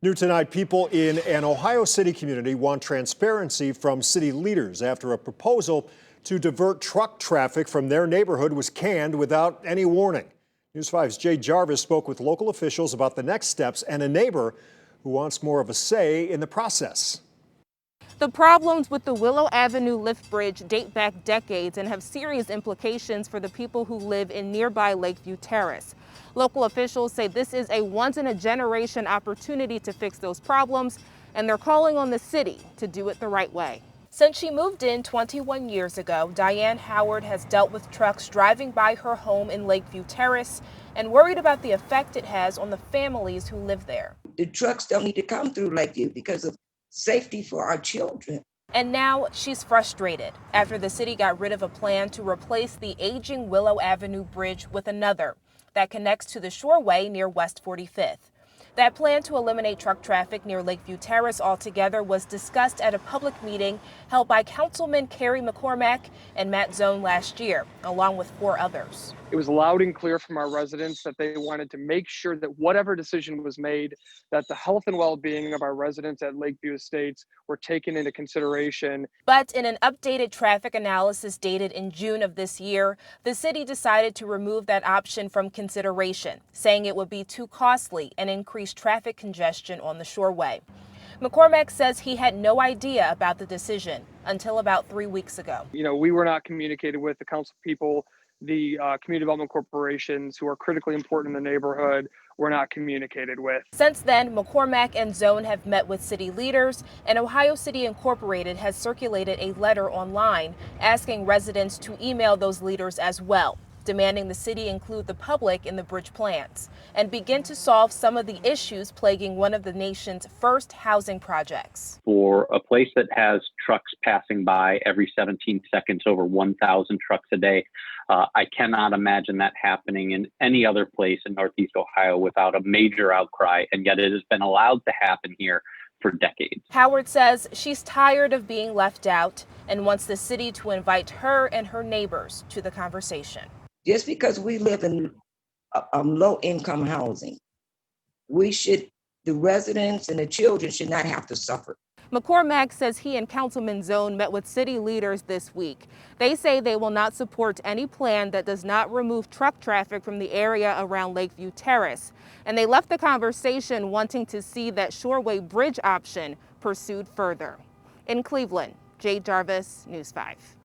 New tonight, people in an Ohio City community want transparency from city leaders after a proposal to divert truck traffic from their neighborhood was canned without any warning. News 5's JADE Jarvis spoke with local officials about the next steps and a neighbor who wants more of a say in the process. The problems with the Willow Avenue lift bridge date back decades and have serious implications for the people who live in nearby Lakeview Terrace. Local officials say this is a once-in-a-generation opportunity to fix those problems, and they're calling on the city to do it the right way. Since she moved in 21 years ago, Diane Howard has dealt with trucks driving by her home in Lakeview Terrace and worried about the effect it has on the families who live there. The trucks don't need to come through Lakeview because of safety for our children. And now she's frustrated after the city got rid of a plan to replace the aging Willow Avenue bridge with another that connects to the Shoreway near West 45th. That plan to eliminate truck traffic near Lakeview Terrace altogether was discussed at a public meeting held by Councilman KERRY and Matt Zone last year, along with 4 others. It was loud and clear from our residents that they wanted to make sure that whatever decision was made, that the health and well-being of our residents at Lakeview Estates were taken into consideration. But in an updated traffic analysis dated in June of this year, the city decided to remove that option from consideration, saying it would be too costly and increase traffic congestion on the Shoreway. McCormack says he had no idea about the decision until about 3 weeks ago. We were not communicated with the council people. The community development corporations who are critically important in the neighborhood were not communicated with. Since then, McCormack and Zone have met with city leaders, and Ohio City Incorporated has circulated a letter online asking residents to email those leaders as well, demanding the city include the public in the bridge plans and begin to solve some of the issues plaguing one of the nation's first housing projects. For a place that has trucks passing by every 17 seconds, over 1,000 trucks a day, I cannot imagine that happening in any other place in Northeast Ohio without a major outcry, and yet it has been allowed to happen here for decades. Howard says she's tired of being left out and wants the city to invite her and her neighbors to the conversation. Just because we live in low-income housing, the residents and the children should not have to suffer. McCormack says he and Councilman Zone met with city leaders this week. They say they will not support any plan that does not remove truck traffic from the area around Lakeview Terrace. And they left the conversation wanting to see that Shoreway bridge option pursued further. In Cleveland, JADE Jarvis, News 5.